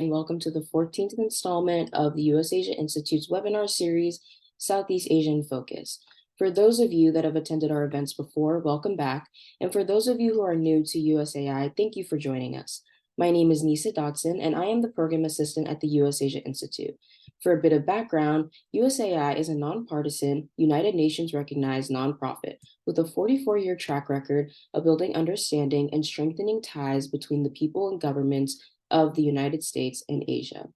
and welcome to the 14th installment of the US Asia Institute's webinar series, Southeast Asian Focus. For those of you that have attended our events before, welcome back. And for those of you who are new to USAI, thank you for joining us. My name is Nisa Dotson, and I am the Program Assistant at the US Asia Institute. For a bit of background, USAI is a nonpartisan, United Nations recognized nonprofit with a 44-year track record of building understanding and strengthening ties between the people and governments of the United States and Asia.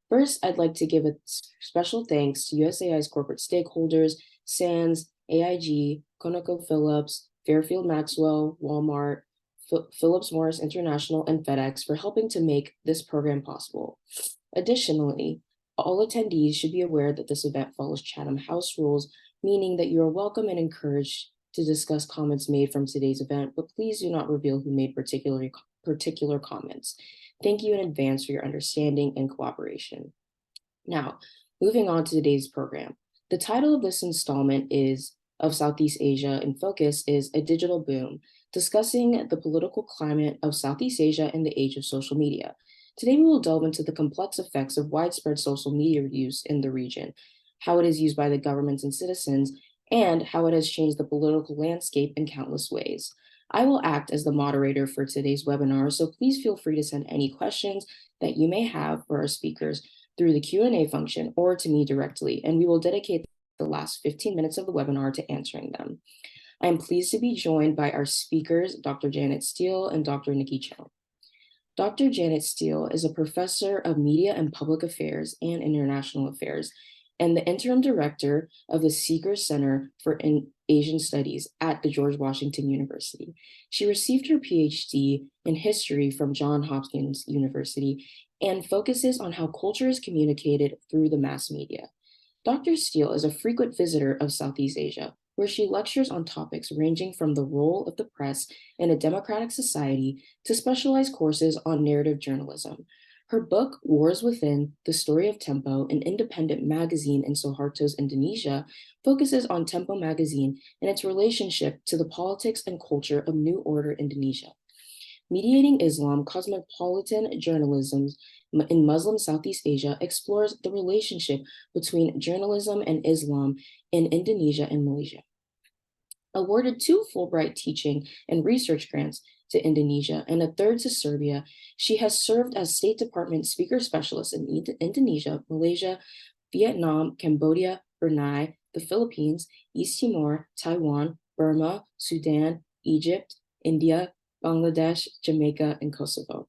First, I'd like to give a special thanks to USAI's corporate stakeholders, SANS, AIG, ConocoPhillips, Fairfield Maxwell, Walmart, Phillips Morris International, and FedEx for helping to make this program possible. Additionally, all attendees should be aware that this event follows Chatham House rules, meaning that you are welcome and encouraged to discuss comments made from today's event, but please do not reveal who made particular comments. Thank you in advance for your understanding and cooperation. Now, moving on to today's program. The title of this installment of Southeast Asia in Focus is A Digital Boom, discussing the political climate of Southeast Asia in the age of social media. Today, we will delve into the complex effects of widespread social media use in the region, how it is used by the governments and citizens, and how it has changed the political landscape in countless ways. I will act as the moderator for today's webinar, so please feel free to send any questions that you may have for our speakers through the Q&A function or to me directly, and we will dedicate the last 15 minutes of the webinar to answering them. I am pleased to be joined by our speakers, Dr. Janet Steele and Dr. Nikki Chung. Dr. Janet Steele is a professor of Media and Public Affairs and International Affairs and the interim director of the Seeger Center for Asian Studies at the George Washington University. She received her PhD in history from Johns Hopkins University and focuses on how culture is communicated through the mass media. Dr. Steele is a frequent visitor of Southeast Asia, where she lectures on topics ranging from the role of the press in a democratic society to specialized courses on narrative journalism. Her book, Wars Within, The Story of Tempo, an independent magazine in Suharto's Indonesia, focuses on Tempo magazine and its relationship to the politics and culture of New Order Indonesia. Mediating Islam, Cosmopolitan Journalism in Muslim Southeast Asia explores the relationship between journalism and Islam in Indonesia and Malaysia. Awarded 2 Fulbright teaching and research grants to Indonesia and a 3rd to Serbia, she has served as State Department Speaker Specialist in Indonesia, Malaysia, Vietnam, Cambodia, Brunei, the Philippines, East Timor, Taiwan, Burma, Sudan, Egypt, India, Bangladesh, Jamaica, and Kosovo.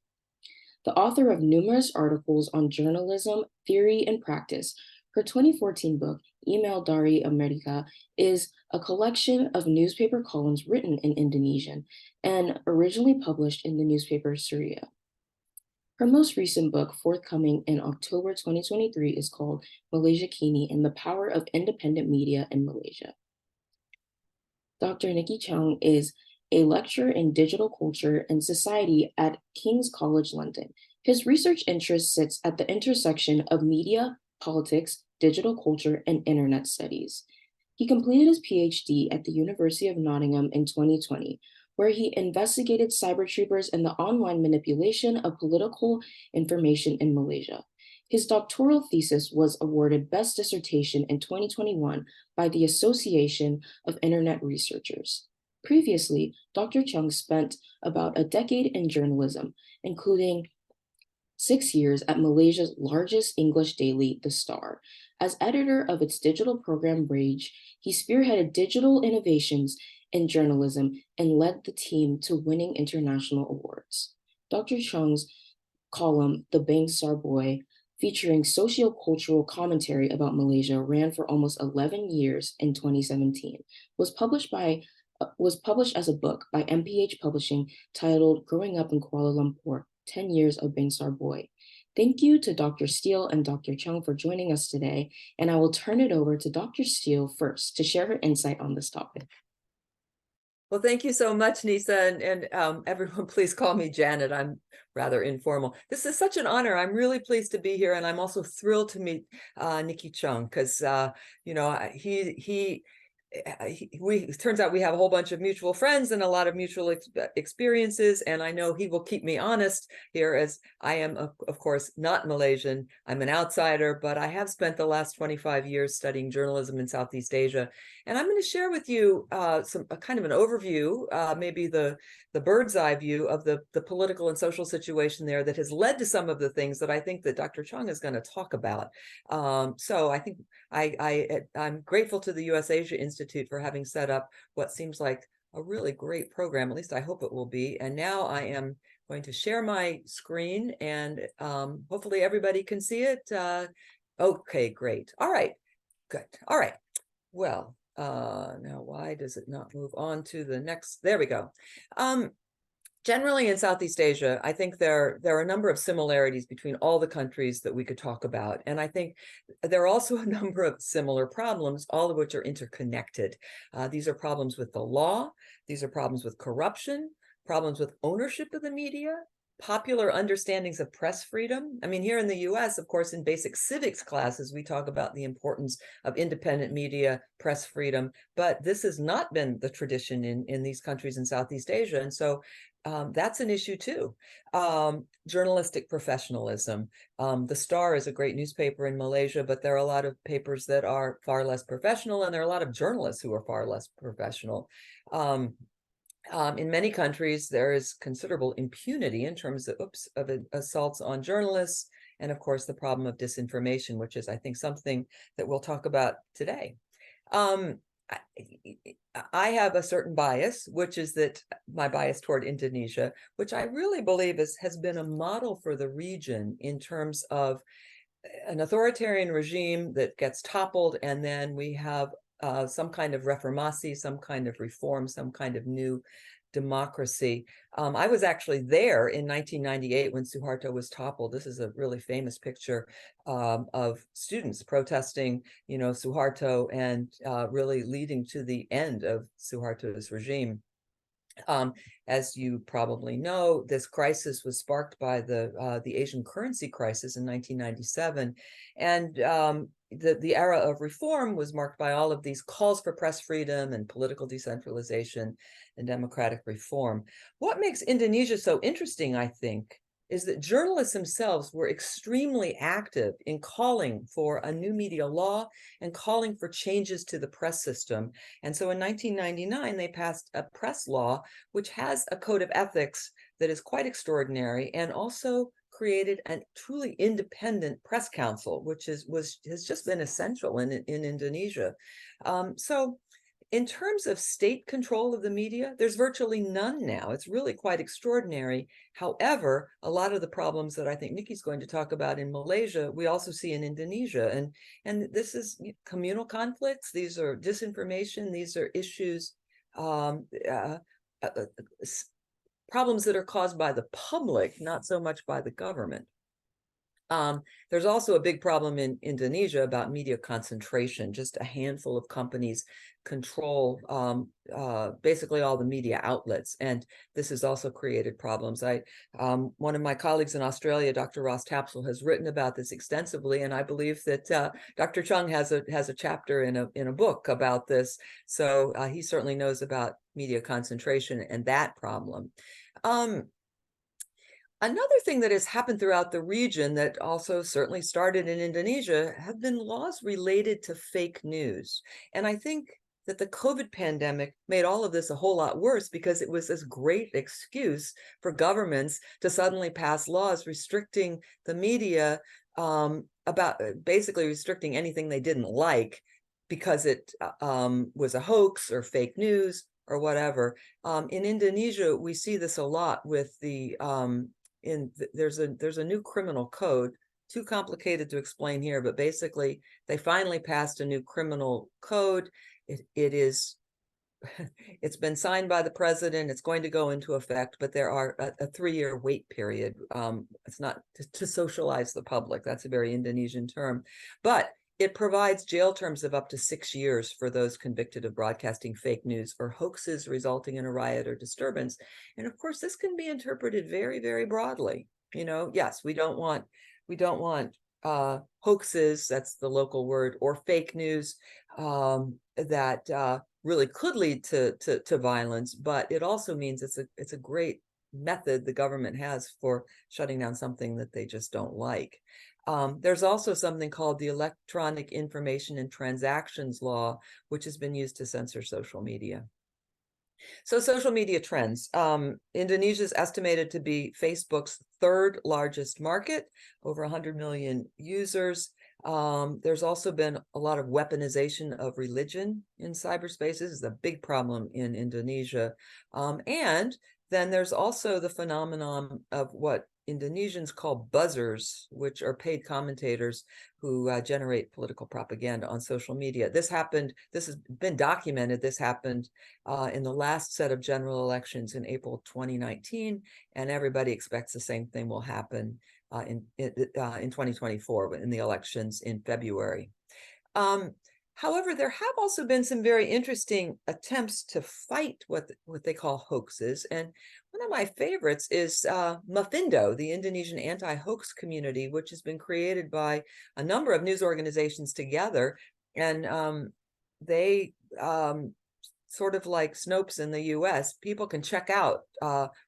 The author of numerous articles on journalism, theory, and practice, her 2014 book, Email Dari Amerika, is a collection of newspaper columns written in Indonesian and originally published in the newspaper Surya. Her most recent book, forthcoming in October 2023, is called Malaysia Kini and the Power of Independent Media in Malaysia. Dr. Nikki Chung is a lecturer in digital culture and society at King's College London. His research interest sits at the intersection of media, politics, digital culture, and internet studies. He completed his PhD at the University of Nottingham in 2020, where he investigated cyber troopers and the online manipulation of political information in Malaysia. His doctoral thesis was awarded Best Dissertation in 2021 by the Association of Internet Researchers. Previously, Dr. Chung spent about a decade in journalism, including 6 years at Malaysia's largest English daily, The Star. As editor of its digital program Rage, he spearheaded digital innovations in journalism and led the team to winning international awards. Dr. Chung's column, The Bangsar Boy, featuring socio-cultural commentary about Malaysia, ran for almost 11 years in 2017, was published as a book by MPH Publishing titled Growing Up in Kuala Lumpur, 10 Years of Bangsar Boy. Thank you to Dr. Steele and Dr. Chung for joining us today, and I will turn it over to Dr. Steele first to share her insight on this topic. Well, thank you so much, Nisa, and everyone, please call me Janet. I'm rather informal. This is such an honor. I'm really pleased to be here, and I'm also thrilled to meet Nikki Chung because, he it turns out we have a whole bunch of mutual friends and a lot of mutual experiences, and I know he will keep me honest here, as I am of course not Malaysian. I'm an outsider, but I have spent the last 25 years studying journalism in Southeast Asia, and I'm going to share with you a kind of an overview, maybe the bird's eye view of the political and social situation there that has led to some of the things that I think that Dr. Chung is going to talk about. So I think I'm grateful to the US Asia Institute for having set up what seems like a really great program. At least I hope it will be. And now I am going to share my screen, and hopefully everybody can see it. Okay, great. All right, good. All right. Well, now why does it not move on to the next? There we go. Generally in Southeast Asia, I think there are a number of similarities between all the countries that we could talk about. And I think there are also a number of similar problems, all of which are interconnected. These are problems with the law. These are problems with corruption, problems with ownership of the media, popular understandings of press freedom. I mean, here in the US, of course, in basic civics classes, we talk about the importance of independent media, press freedom, but this has not been the tradition in these countries in Southeast Asia. And so that's an issue too. Journalistic professionalism. The Star is a great newspaper in Malaysia, but there are a lot of papers that are far less professional, and there are a lot of journalists who are far less professional. In many countries, there is considerable impunity in terms of assaults on journalists, and of course, the problem of disinformation, which is, I think, something that we'll talk about today. I have a certain bias, which is that my bias toward Indonesia, which I really believe has been a model for the region in terms of an authoritarian regime that gets toppled, and then we have some kind of reformasi, some kind of reform, some kind of new democracy. I was actually there in 1998 when Suharto was toppled. This is a really famous picture of students protesting, Suharto, and really leading to the end of Suharto's regime. As you probably know, this crisis was sparked by the Asian currency crisis in 1997, and the era of reform was marked by all of these calls for press freedom and political decentralization and democratic reform. What makes Indonesia so interesting, I think, is that journalists themselves were extremely active in calling for a new media law and calling for changes to the press system. And so in 1999, they passed a press law, which has a code of ethics that is quite extraordinary, and also created a truly independent press council, which has just been essential in Indonesia. So in terms of state control of the media, there's virtually none now. It's really quite extraordinary. However, a lot of the problems that I think Nikki's going to talk about in Malaysia, we also see in Indonesia. And this is communal conflicts. These are disinformation. These are issues, problems that are caused by the public, not so much by the government. There's also a big problem in Indonesia about media concentration. Just a handful of companies control basically all the media outlets, and this has also created problems. One of my colleagues in Australia, Dr. Ross Tapsell, has written about this extensively, and I believe that Dr. Chung has a chapter in a book about this. So he certainly knows about media concentration and that problem. Another thing that has happened throughout the region that also certainly started in Indonesia have been laws related to fake news. And I think that the COVID pandemic made all of this a whole lot worse, because it was this great excuse for governments to suddenly pass laws restricting the media, about basically restricting anything they didn't like because it was a hoax or fake news or whatever. In Indonesia, we see this a lot with the there's a new criminal code, too complicated to explain here, but basically they finally passed a new criminal code. It's been signed by the president. It's going to go into effect, but there are a 3-year wait period. It's not to socialize the public. That's a very Indonesian term, but it provides jail terms of up to 6 years for those convicted of broadcasting fake news or hoaxes resulting in a riot or disturbance. And of course, this can be interpreted very, very broadly. Yes, we don't want hoaxes, that's the local word, or fake news that really could lead to violence, but it also means it's a great method the government has for shutting down something that they just don't like. There's also something called the Electronic Information and Transactions Law, which has been used to censor social media. So social media trends. Indonesia is estimated to be Facebook's third largest market, over 100 million users. There's also been a lot of weaponization of religion in cyberspace. This is a big problem in Indonesia. And then there's also the phenomenon of what Indonesians call buzzers, which are paid commentators who generate political propaganda on social media. This has been documented. This happened in the last set of general elections in April 2019, and everybody expects the same thing will happen in 2024 in the elections in February. However, there have also been some very interesting attempts to fight what they call hoaxes. And one of my favorites is Mafindo, the Indonesian anti-hoax community, which has been created by a number of news organizations together. And they, sort of like Snopes in the US, people can check out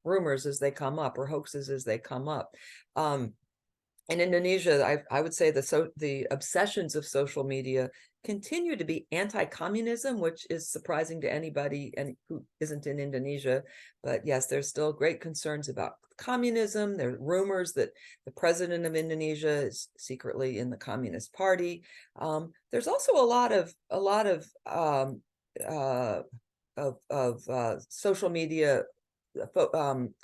rumors as they come up or hoaxes as they come up. In Indonesia, I would say the obsessions of social media continue to be anti-communism, which is surprising to anybody and who isn't in Indonesia. But yes, there's still great concerns about communism. There are rumors that the president of Indonesia is secretly in the Communist Party. There's also a lot of social media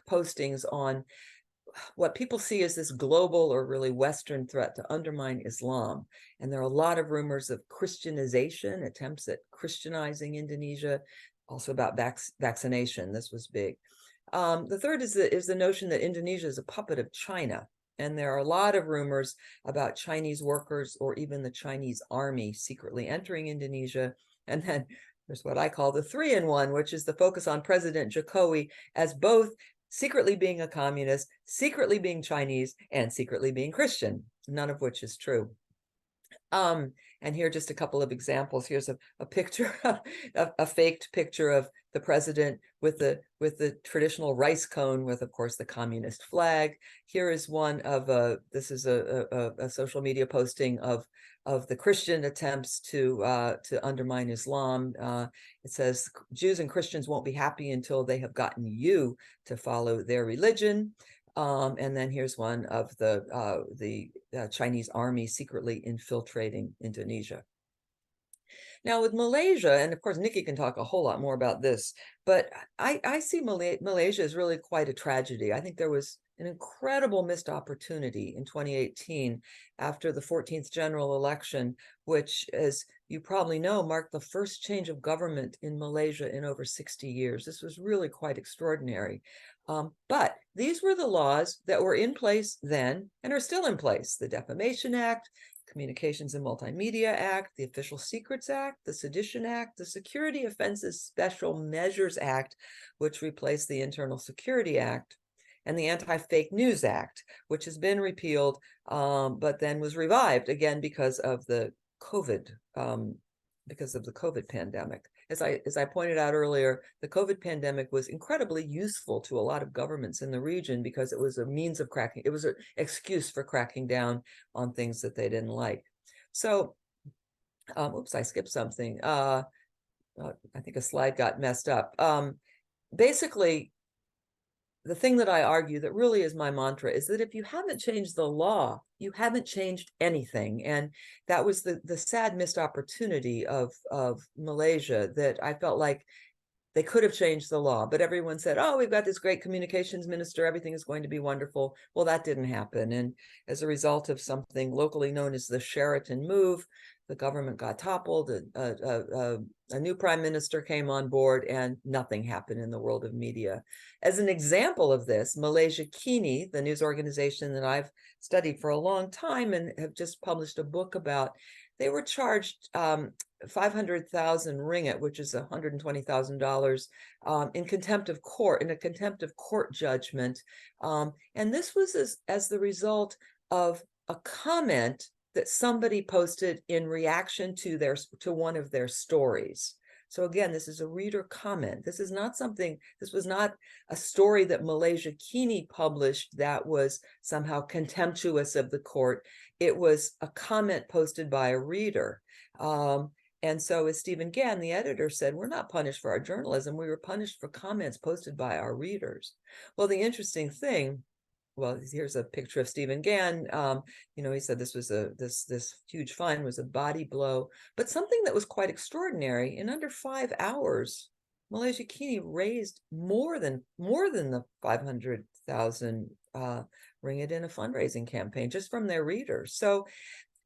postings on what people see as this global or really Western threat to undermine Islam. And there are a lot of rumors of Christianization, attempts at Christianizing Indonesia, also about vaccination. This was big. The third is the notion that Indonesia is a puppet of China. And there are a lot of rumors about Chinese workers or even the Chinese army secretly entering Indonesia. And then there's what I call the 3-in-1, which is the focus on President Jokowi as both secretly being a communist, secretly being Chinese, and secretly being Christian, none of which is true. And here are just a couple of examples. Here's a picture, a faked picture of the president with the traditional rice cone with, of course, the communist flag. Here is one of this is a social media posting of the Christian attempts to undermine Islam. It says Jews and Christians won't be happy until they have gotten you to follow their religion. And then here's one of the Chinese army secretly infiltrating Indonesia. Now with Malaysia, and of course Nikki can talk a whole lot more about this, but I see Malaysia as really quite a tragedy. I think there was an incredible missed opportunity in 2018 after the 14th general election, which, as you probably know, marked the first change of government in Malaysia in over 60 years. This was really quite extraordinary. But these were the laws that were in place then and are still in place. The Defamation Act, Communications and Multimedia Act, the Official Secrets Act, the Sedition Act, the Security Offenses Special Measures Act, which replaced the Internal Security Act, and the Anti-Fake News Act, which has been repealed, but then was revived again because of the COVID pandemic. As I pointed out earlier, the COVID pandemic was incredibly useful to a lot of governments in the region because it was a means of it was an excuse for cracking down on things that they didn't like. So, oops, I skipped something. I think a slide got messed up. Basically, the thing that I argue that really is my mantra is that if you haven't changed the law, you haven't changed anything. And that was the sad missed opportunity of Malaysia, that I felt like they could have changed the law, but everyone said, oh, we've got this great communications minister, everything is going to be wonderful. Well, that didn't happen. And as a result of something locally known as the Sheraton move, the government got toppled, a new prime minister came on board, and nothing happened in the world of media. As an example of this, Malaysia Kini, the news organization that I've studied for a long time and have just published a book about, they were charged 500,000 ringgit, which is $120,000, in contempt of court, in a contempt of court judgment. And this was as the result of a comment that somebody posted in reaction to one of their stories. So again, this is a reader comment. This is not something, this was not a story that Malaysia Kini published that was somehow contemptuous of the court. It was a comment posted by a reader. And so as Stephen Gann, the editor, said, we're not punished for our journalism. We were punished for comments posted by our readers. Well, the interesting thing, well, here's a picture of Stephen Gann. He said this was this huge fine was a body blow, but something that was quite extraordinary. In under 5 hours, Malaysia Kini raised more than the 500,000 ringgit in a fundraising campaign just from their readers. So,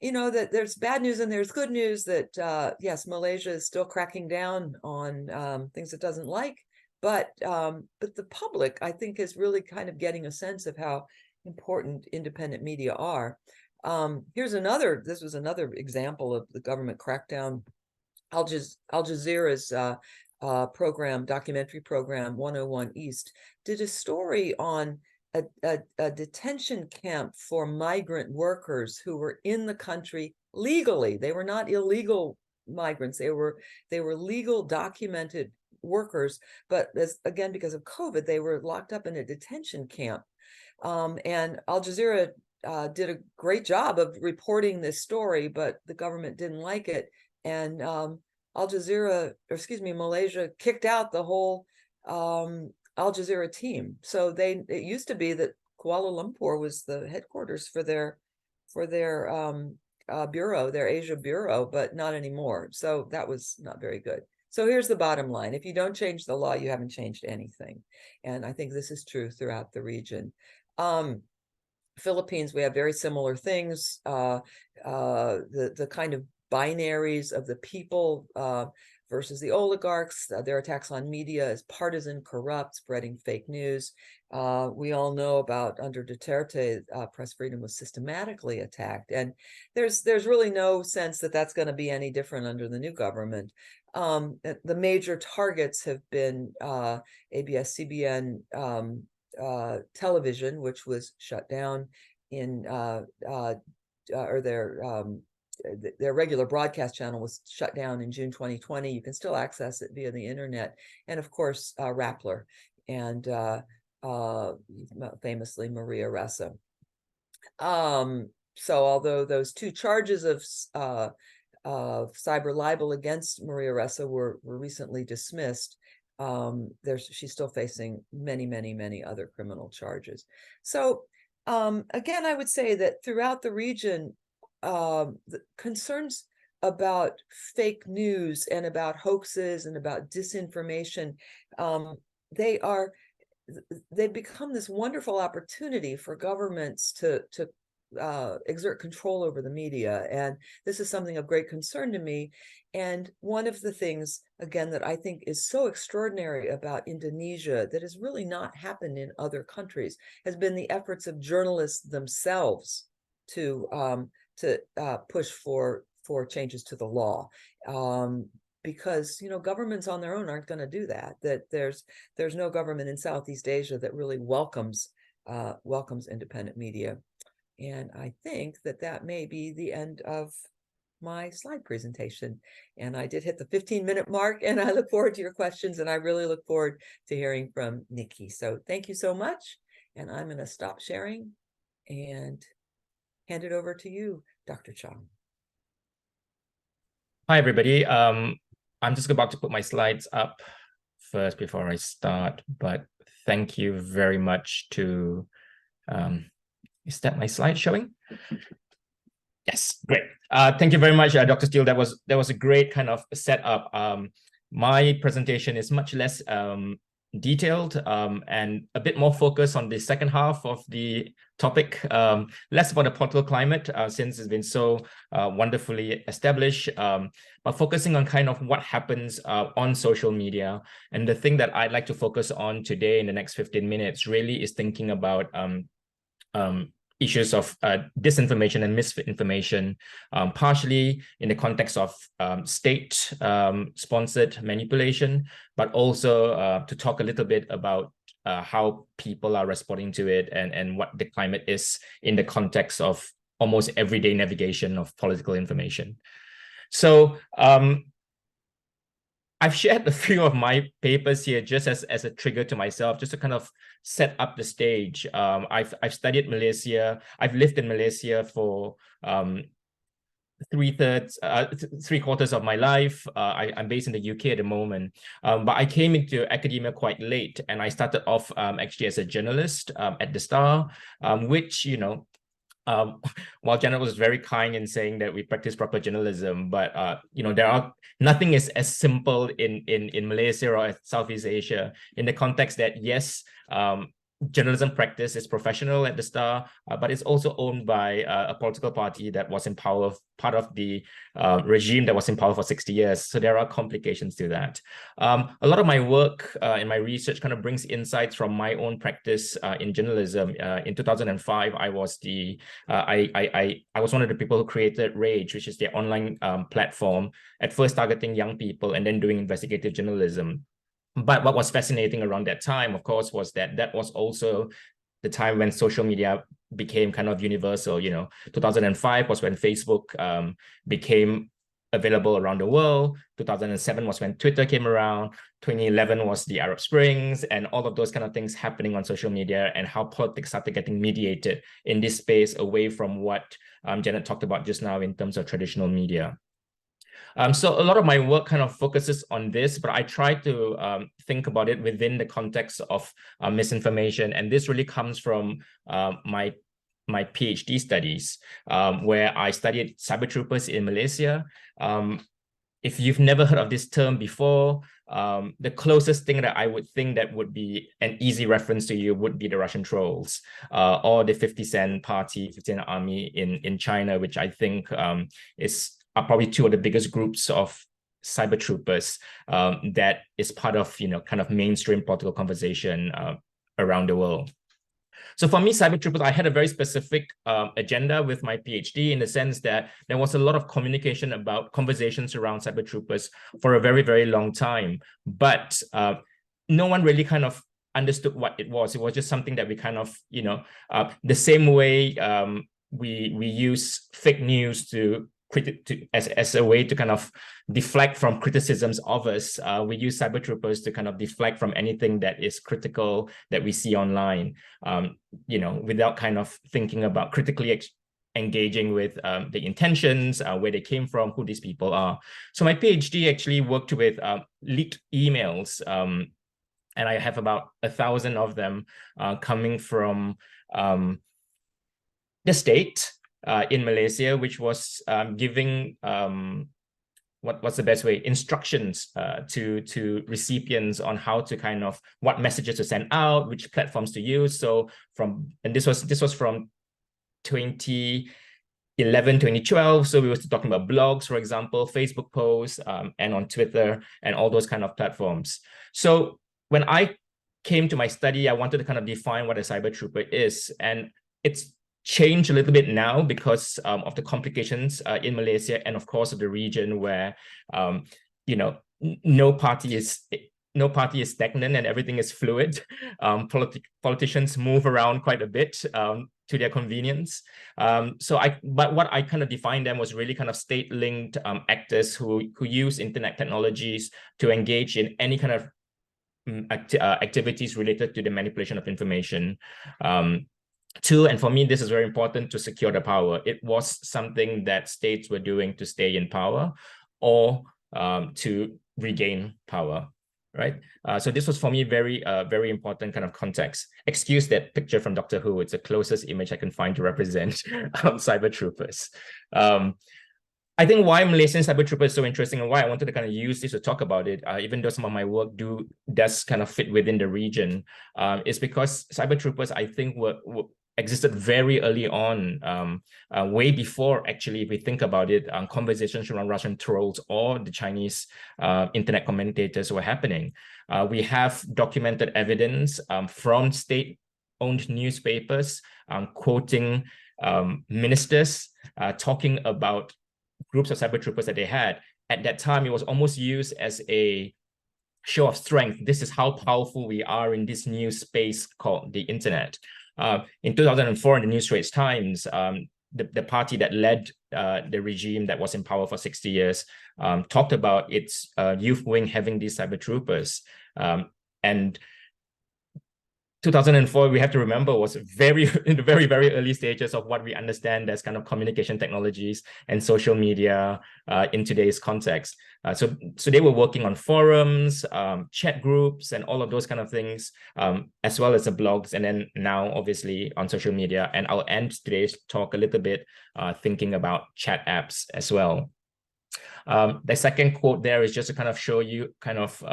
that there's bad news and there's good news that yes, Malaysia is still cracking down on things it doesn't like. But the public, I think, is really kind of getting a sense of how important independent media are. This was another example of the government crackdown. Al Jazeera's documentary program 101 East, did a story on a detention camp for migrant workers who were in the country legally. They were not illegal migrants. They were legal, documented workers, but again, because of COVID, they were locked up in a detention camp. And Al Jazeera did a great job of reporting this story, but the government didn't like it. And Malaysia kicked out the whole Al Jazeera team. So it used to be that Kuala Lumpur was the headquarters for their bureau, their Asia bureau, but not anymore. So that was not very good. So here's the bottom line. If you don't change the law, you haven't changed anything. And I think this is true throughout the region. Philippines, we have very similar things. The kind of binaries of the people versus the oligarchs, their attacks on media as partisan, corrupt, spreading fake news. We all know about under Duterte, press freedom was systematically attacked. And there's really no sense that that's going to be any different under the new government. The major targets have been ABS-CBN television, which was shut down in their regular broadcast channel was shut down in June 2020. You can still access it via the internet. And of course, Rappler and famously Maria Ressa. So although those 2 charges of cyber libel against Maria Ressa were recently dismissed, she's still facing many other criminal charges. So again, I would say that throughout the region, the concerns about fake news and about hoaxes and about disinformation, they've become this wonderful opportunity for governments to exert control over the media. And this is something of great concern to me. And one of the things, again, that I think is so extraordinary about Indonesia that has really not happened in other countries has been the efforts of journalists themselves to push for changes to the law. Because governments on their own aren't going to do that. That there's no government in Southeast Asia that really welcomes independent media. And I think that may be the end of my slide presentation. And I did hit the 15-minute mark, and I look forward to your questions, and I really look forward to hearing from Nikki. So thank you so much. And I'm going to stop sharing and hand it over to you, Dr. Chong. Hi, everybody. I'm just about to put my slides up first before I start, but thank you very much to is that my slide showing? Yes, great. Thank you very much, Dr. Steele. That was a great kind of setup. My presentation is much less detailed and a bit more focused on the second half of the topic, less about the political climate since it's been so wonderfully established, but focusing on kind of what happens on social media. And the thing that I'd like to focus on today in the next 15 minutes really is thinking about issues of disinformation and misinformation, partially in the context of state-sponsored manipulation, but also to talk a little bit about how people are responding to it and what the climate is in the context of almost everyday navigation of political information. So I've shared a few of my papers here just as a trigger to myself, just to kind of set up the stage. I've studied Malaysia. I've lived in Malaysia for 3/4 of my life. I'm based in the UK at the moment, but I came into academia quite late, and I started off actually as a journalist at the Star, which, you know, while Janet was very kind in saying that we practice proper journalism, but you know, nothing is as simple in Malaysia or Southeast Asia, in the context that yes, journalism practice is professional at the Star, but it's also owned by a political party that was in power, part of the regime that was in power for 60 years. So there are complications to that. A lot of my work in my research kind of brings insights from my own practice in journalism. In 2005, I was I was one of the people who created Rage, which is the online platform, at first targeting young people and then doing investigative journalism. But what was fascinating around that time, of course, was that was also the time when social media became kind of universal. You know, 2005 was when Facebook became available around the world. 2007 was when Twitter came around. 2011 was the Arab Springs, and all of those kind of things happening on social media, and how politics started getting mediated in this space away from what Janet talked about just now in terms of traditional media. So a lot of my work kind of focuses on this, but I try to think about it within the context of misinformation. And this really comes from my PhD studies, where I studied cyber troopers in Malaysia. If you've never heard of this term before, the closest thing that I would think that would be an easy reference to you would be the Russian trolls, or the 50 Cent Party, 50 Cent Army in China, which I think are probably two of the biggest groups of cyber troopers that is part of, you know, kind of mainstream political conversation around the world. So for me, cyber troopers, I had a very specific agenda with my PhD, in the sense that there was a lot of communication about conversations around cyber troopers for a very, very long time. But no one really kind of understood what it was. It was just something that we kind of, you know, the same way we use fake news as a way to kind of deflect from criticisms of us. We use cyber troopers to kind of deflect from anything that is critical that we see online, you know, without kind of thinking about critically engaging with the intentions, where they came from, who these people are. So my PhD actually worked with leaked emails, and I have about 1,000 of them coming from the state in Malaysia, which was giving what's the best way, instructions to recipients on how to kind of, what messages to send out, which platforms to use. So this was from 2011, 2012. So we were talking about blogs, for example, Facebook posts, and on Twitter, and all those kind of platforms. So when I came to my study, I wanted to kind of define what a cyber trooper is, and it's changed a little bit now because of the complications in Malaysia, and of course of the region, where you know, no party is stagnant and everything is fluid. Politicians move around quite a bit to their convenience. But what I kind of defined them was really kind of state-linked actors who use internet technologies to engage in any kind of activities related to the manipulation of information. And for me, this is very important, to secure the power. It was something that states were doing to stay in power, or to regain power, right? So this was for me very important kind of context. Excuse that picture from Doctor Who. It's the closest image I can find to represent cyber troopers. I think why Malaysian cyber trooper is so interesting, and why I wanted to kind of use this to talk about it, even though some of my work does kind of fit within the region, is because cyber troopers, I think, existed very early on, way before, actually, if we think about it, conversations around Russian trolls or the Chinese internet commentators were happening. We have documented evidence from state-owned newspapers quoting ministers talking about groups of cyber troopers that they had. At that time, it was almost used as a show of strength. This is how powerful we are in this new space called the internet. In 2004, in the New Straits Times, the party that led the regime that was in power for 60 years talked about its youth wing having these cyber troopers. And 2004, we have to remember, was in the very, very early stages of what we understand as kind of communication technologies and social media in today's context. So they were working on forums, chat groups, and all of those kind of things, as well as the blogs, and then now obviously on social media. And I'll end today's talk a little bit thinking about chat apps as well. The second quote there is just to kind of show you kind of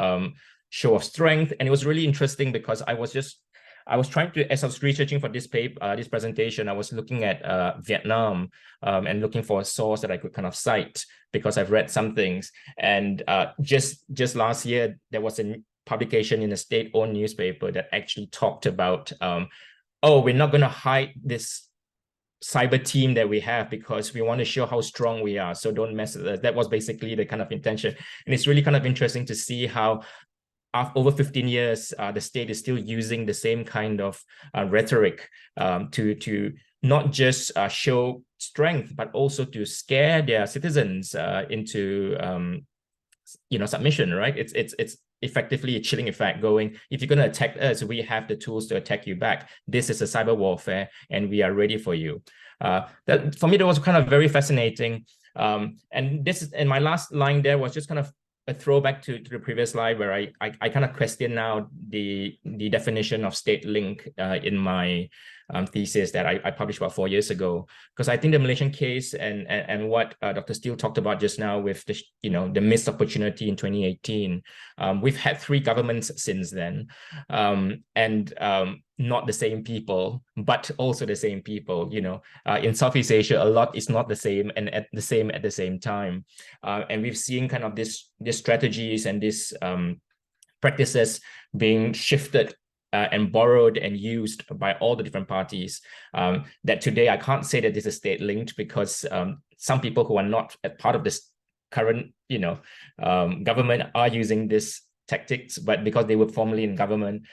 show of strength. And it was really interesting because I was trying to, as I was researching for this paper, this presentation, I was looking at Vietnam and looking for a source that I could kind of cite because I've read some things. And just last year, there was a publication in a state-owned newspaper that actually talked about, oh, we're not going to hide this cyber team that we have because we want to show how strong we are. So don't mess with us. That was basically the kind of intention. And it's really kind of interesting to see how over 15 years, the state is still using the same kind of rhetoric to not just show strength, but also to scare their citizens into submission. Right? It's effectively a chilling effect. Going, if you're going to attack us, we have the tools to attack you back. This is a cyber warfare, and we are ready for you. That for me, that was kind of very fascinating. And my last line there was just kind of a throwback to the previous slide where I kind of question now the definition of state link in my thesis that I published about 4 years ago, because I think the Malaysian case and what Dr. Steele talked about just now with the missed opportunity in 2018, we've had 3 governments since then, and not the same people, but also the same people. In Southeast Asia, a lot is not the same and at the same time, and we've seen kind of these strategies and these practices being shifted and borrowed and used by all the different parties, that today I can't say that this is state linked because some people who are not a part of this current government are using this tactics, but because they were formerly in government,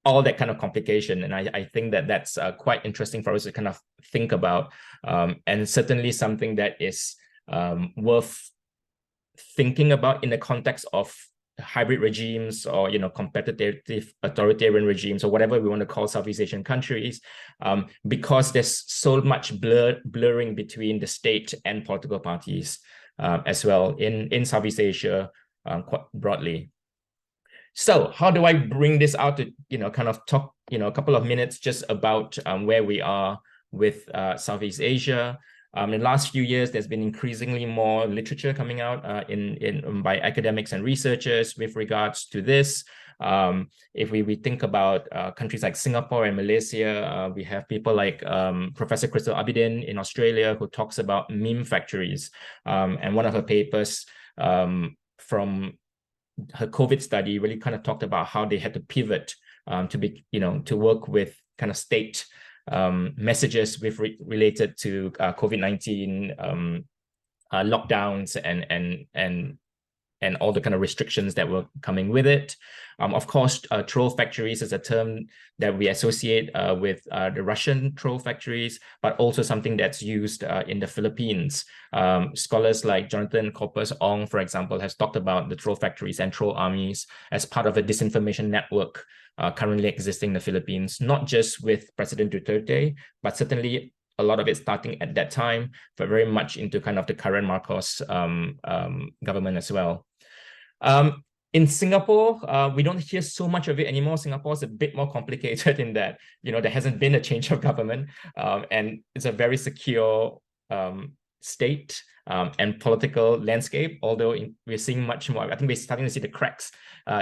all that kind of complication. And I think that that's quite interesting for us to kind of think about, and certainly something that is worth thinking about in the context of hybrid regimes or competitive authoritarian regimes or whatever we want to call Southeast Asian countries, because there's so much blurring between the state and political parties as well in Southeast Asia quite broadly. So how do I bring this out to kind of talk a couple of minutes just about where we are with Southeast Asia? In the last few years, there's been increasingly more literature coming out by academics and researchers with regards to this. If we think about countries like Singapore and Malaysia, we have people like Professor Crystal Abidin in Australia who talks about meme factories. And one of her papers from her COVID study really kind of talked about how they had to pivot to work with kind of state messages related to COVID-19 lockdowns and all the kind of restrictions that were coming with it. Of course, troll factories is a term that we associate with the Russian troll factories, but also something that's used in the Philippines. Scholars like Jonathan Corpus Ong, for example, has talked about the troll factories and troll armies as part of a disinformation network currently existing in the Philippines, not just with President Duterte, but certainly a lot of it starting at that time, but very much into kind of the current Marcos government as well. In Singapore, we don't hear so much of it anymore. Singapore is a bit more complicated in that, there hasn't been a change of government, and it's a very secure state and political landscape, although we're seeing much more. I think we're starting to see the cracks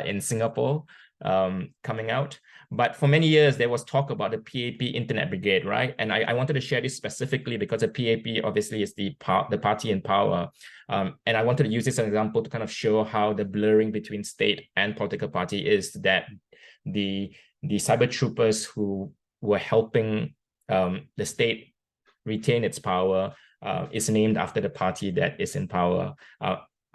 in Singapore coming out. But for many years, there was talk about the PAP Internet Brigade, right? And I wanted to share this specifically because the PAP obviously is the party in power. And I wanted to use this as an example to kind of show how the blurring between state and political party is, that the cyber troopers who were helping the state retain its power is named after the party that is in power.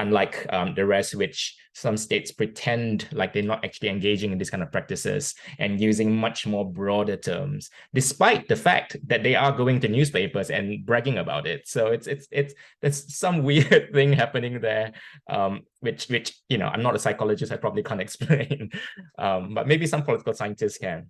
unlike the rest, which some states pretend like they're not actually engaging in these kind of practices and using much more broader terms, despite the fact that they are going to newspapers and bragging about it. So there's some weird thing happening there, which I'm not a psychologist, I probably can't explain, but maybe some political scientists can.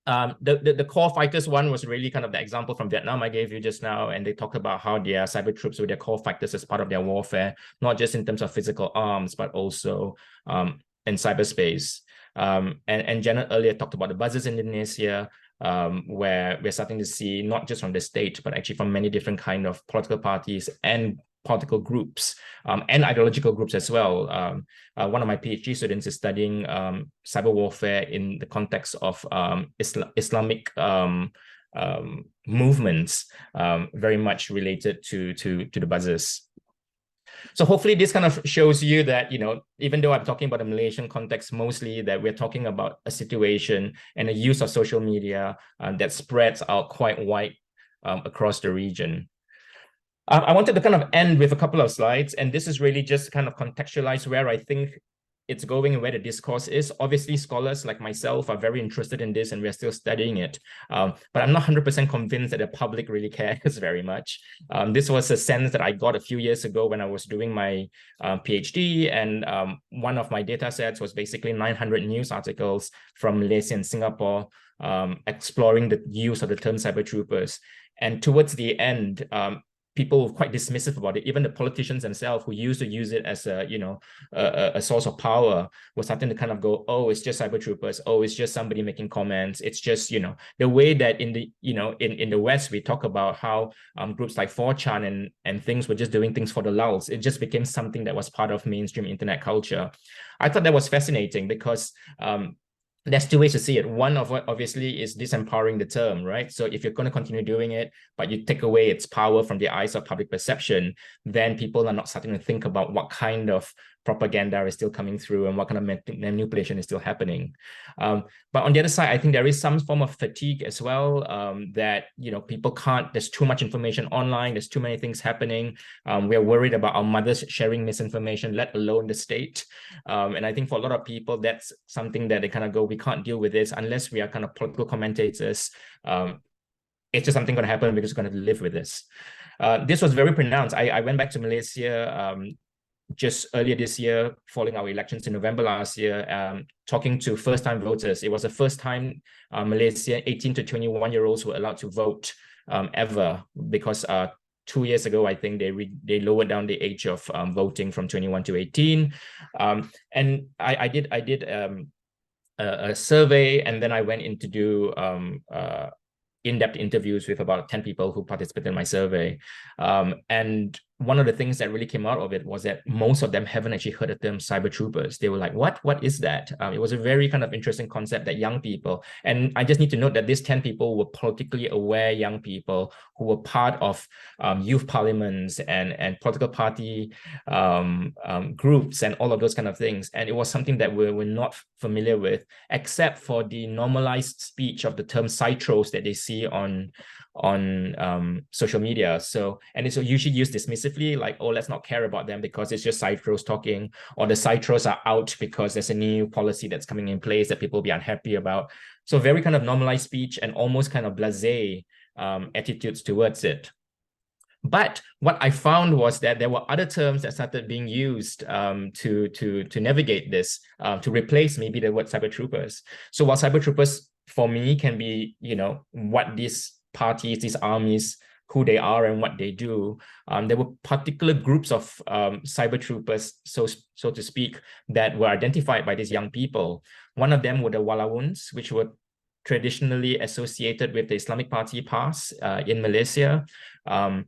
The core fighters one was really kind of the example from Vietnam I gave you just now, and they talked about how their cyber troops were their core fighters as part of their warfare, not just in terms of physical arms, but also in cyberspace. And Janet earlier talked about the buzzers in Indonesia, where we're starting to see not just from the state, but actually from many different kind of political parties and political groups and ideological groups as well. One of my PhD students is studying cyber warfare in the context of Islamic movements, very much related to the buzzers. So hopefully this kind of shows you that, even though I'm talking about the Malaysian context mostly, that we're talking about a situation and a use of social media that spreads out quite wide across the region. I wanted to kind of end with a couple of slides, and this is really just kind of contextualize where I think it's going and where the discourse is. Obviously, scholars like myself are very interested in this and we're still studying it, but I'm not 100% convinced that the public really cares very much. This was a sense that I got a few years ago when I was doing my PhD, and one of my data sets was basically 900 news articles from Malaysia and Singapore exploring the use of the term cyber troopers. And towards the end, people were quite dismissive about it. Even the politicians themselves who used to use it as a source of power were starting to kind of go, oh, it's just cyber troopers. Oh, it's just somebody making comments. It's just, the way that in the, in the West, we talk about how groups like 4chan and things were just doing things for the lulz. It just became something that was part of mainstream internet culture. I thought that was fascinating because there's two ways to see it. One of what obviously is disempowering the term, right? So if you're going to continue doing it, but you take away its power from the eyes of public perception, then people are not starting to think about what kind of propaganda is still coming through and what kind of manipulation is still happening. But on the other side, I think there is some form of fatigue as well, that, people can't, there's too much information online, there's too many things happening. We're worried about our mothers sharing misinformation, let alone the state. And I think for a lot of people, that's something that they kind of go, we can't deal with this unless we are kind of political commentators. It's just something going to happen because we're going to live with this. This was very pronounced. I went back to Malaysia just earlier this year, following our elections in November last year, talking to first-time voters. It was the first time Malaysia 18 to 21-year-olds were allowed to vote ever, because 2 years ago, I think they lowered down the age of voting from 21 to 18. And I did a survey, and then I went in to do in-depth interviews with about 10 people who participated in my survey. And one of the things that really came out of it was that most of them haven't actually heard the term cyber troopers. They were like, what is that? It was a very kind of interesting concept that young people, and I just need to note that these 10 people were politically aware young people who were part of youth parliaments and political party groups and all of those kind of things. And it was something that we're not familiar with, except for the normalized speech of the term cytros that they see on social media. So, and it's usually used dismissively, like, oh, let's not care about them because it's just cytros talking, or the cytros are out because there's a new policy that's coming in place that people will be unhappy about. So very kind of normalized speech and almost kind of blasé attitudes towards it. But what I found was that there were other terms that started being used to navigate this, to replace maybe the word cyber troopers. So while cyber troopers for me can be, what these parties, these armies, who they are and what they do, there were particular groups of cyber troopers, so to speak, that were identified by these young people. One of them were the Walawuns, which were traditionally associated with the Islamic Party PAS in Malaysia. And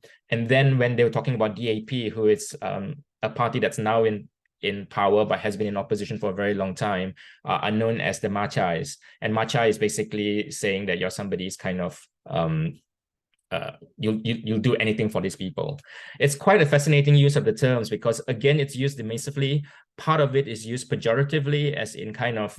then when they were talking about DAP, who is a party that's now in power but has been in opposition for a very long time, are known as the Machais. And Macha is basically saying that you're somebody's kind of you'll do anything for these people. It's quite a fascinating use of the terms because again, it's used dismissively. Part of it is used pejoratively, as in kind of,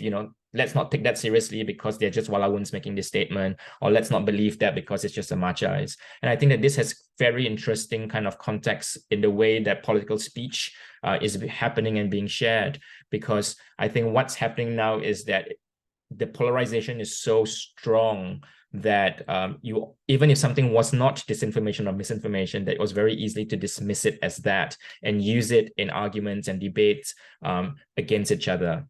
let's not take that seriously because they're just Walawuns making this statement, or let's not believe that because it's just a Machais. And I think that this has very interesting kind of context in the way that political speech is happening and being shared, because I think what's happening now is that the polarization is so strong that you, even if something was not disinformation or misinformation, that it was very easy to dismiss it as that and use it in arguments and debates against each other.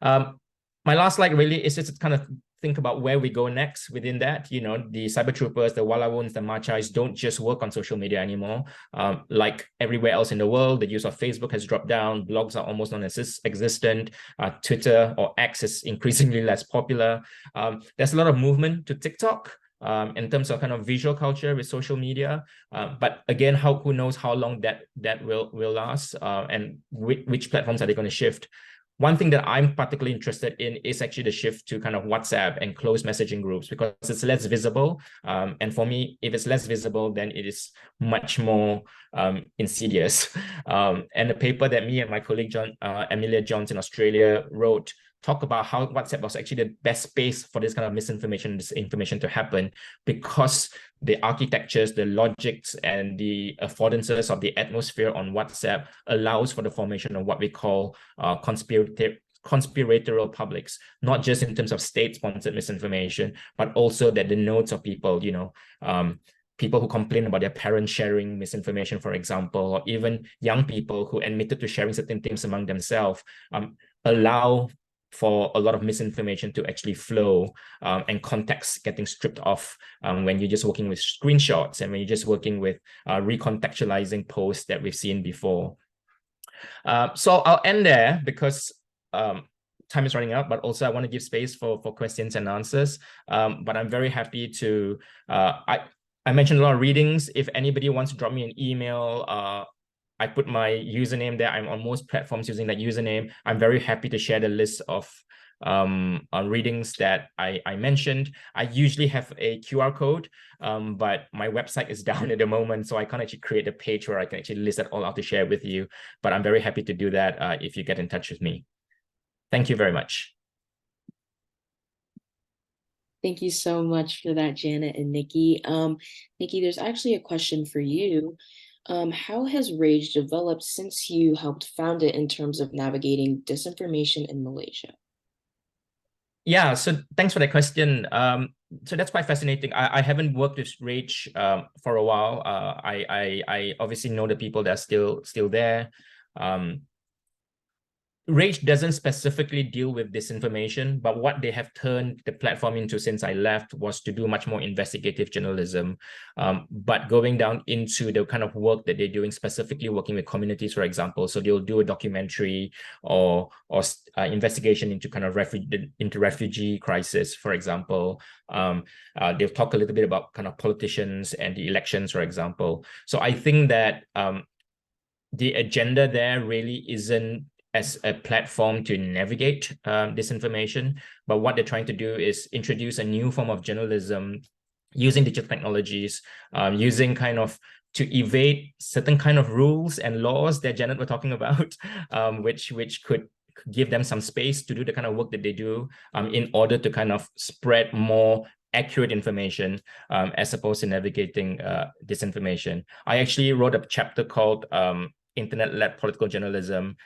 My last slide really is just to kind of think about where we go next within that. The cyber troopers, the Walawuns, the Machais don't just work on social media anymore. Like everywhere else in the world, the use of Facebook has dropped down. Blogs are almost non-existent. Twitter or X is increasingly less popular. There's a lot of movement to TikTok in terms of kind of visual culture with social media. But again, who knows how long that will last and which platforms are they going to shift? One thing that I'm particularly interested in is actually the shift to kind of WhatsApp and closed messaging groups, because it's less visible. And for me, if it's less visible, then it is much more insidious. And the paper that me and my colleague Amelia Johns in Australia wrote talk about how WhatsApp was actually the best space for this kind of misinformation, disinformation to happen, because the architectures, the logics, and the affordances of the atmosphere on WhatsApp allows for the formation of what we call conspiratorial publics, not just in terms of state-sponsored misinformation, but also that the nodes of people, people who complain about their parents sharing misinformation, for example, or even young people who admitted to sharing certain things among themselves, allow for a lot of misinformation to actually flow and context getting stripped off when you're just working with screenshots and when you're just working with recontextualizing posts that we've seen before. So I'll end there because time is running out, but also I want to give space for questions and answers. But I'm very happy to, I mentioned a lot of readings. If anybody wants to drop me an email, I put my username there. I'm on most platforms using that username. I'm very happy to share the list of readings that I mentioned. I usually have a QR code, but my website is down at the moment, so I can't actually create a page where I can actually list it all out to share with you. But I'm very happy to do that if you get in touch with me. Thank you very much. Thank you so much for that, Janet and Nikki. Nikki, there's actually a question for you. How has Rage developed since you helped found it in terms of navigating disinformation in Malaysia? Yeah, so thanks for that question. So that's quite fascinating. I haven't worked with Rage for a while. I obviously know the people that are still there. Rage doesn't specifically deal with disinformation, but what they have turned the platform into since I left was to do much more investigative journalism, but going down into the kind of work that they're doing, specifically working with communities, for example. So they'll do a documentary or investigation into kind of refugee crisis, for example. They'll talk a little bit about kind of politicians and the elections, for example. So I think that the agenda there really isn't as a platform to navigate disinformation, but what they're trying to do is introduce a new form of journalism using digital technologies, using kind of to evade certain kind of rules and laws that Janet were talking about, which could give them some space to do the kind of work that they do in order to kind of spread more accurate information as opposed to navigating disinformation. I actually wrote a chapter called Internet-led political journalism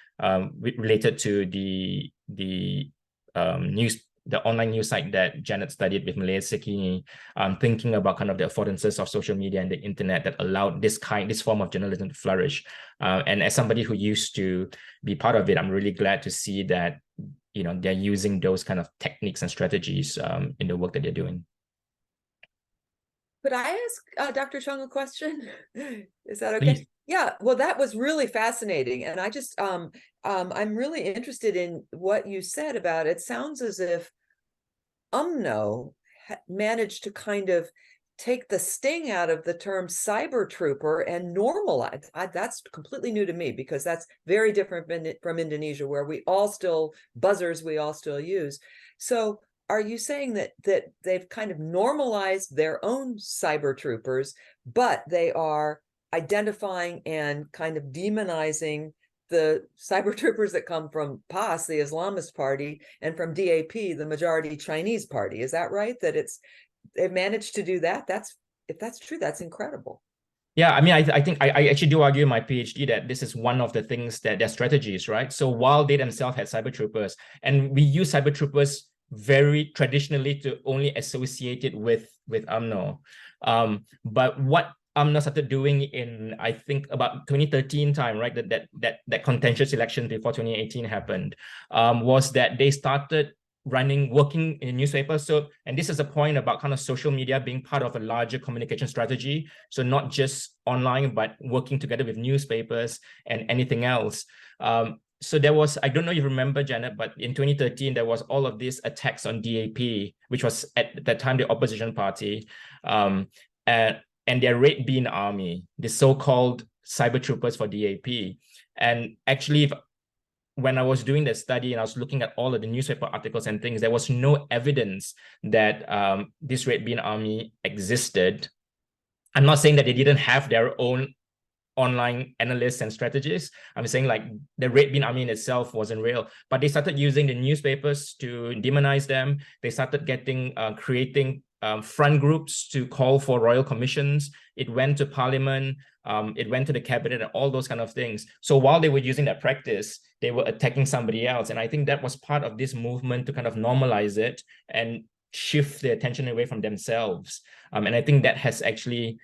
related to the online news site that Janet studied with Malaya Sekini, thinking about kind of the affordances of social media and the internet that allowed this form of journalism to flourish. And as somebody who used to be part of it, I'm really glad to see that they're using those kind of techniques and strategies in the work that they're doing. Could I ask Dr. Chung a question? Is that okay? Please. Yeah, well, that was really fascinating. And I just, I'm really interested in what you said about it. Sounds as if UMNO managed to kind of take the sting out of the term cyber trooper and normalize. That's completely new to me because that's very different from Indonesia, where we all still use. So are you saying that they've kind of normalized their own cyber troopers, but they are identifying and kind of demonizing the cyber troopers that come from PAS, the Islamist party, and from DAP, the majority Chinese party? Is that right? That they've managed to do that? If that's true, that's incredible. Yeah, I mean, I think I actually do argue in my PhD that this is one of the things that their strategies, right? So while they themselves had cyber troopers, and we use cyber troopers very traditionally to only associate it with UMNO. But what UMNO started doing in, I think, about 2013 time, right? That contentious election before 2018 happened, was that they started working in newspapers. So, and this is a point about kind of social media being part of a larger communication strategy. So not just online, but working together with newspapers and anything else. So there was, I don't know if you remember, Janet, but in 2013, there was all of these attacks on DAP, which was at that time the opposition party, and their Red Bean Army, the so-called cyber troopers for DAP. And actually, when I was doing the study and I was looking at all of the newspaper articles and things, there was no evidence that this Red Bean Army existed. I'm not saying that they didn't have their own online analysts and strategists. I'm saying like the Red Bean Army in itself wasn't real, but they started using the newspapers to demonize them. They started creating front groups to call for royal commissions. It went to parliament, it went to the cabinet and all those kind of things. So while they were using that practice, they were attacking somebody else. And I think that was part of this movement to kind of normalize it and shift the attention away from themselves. And I think that has actually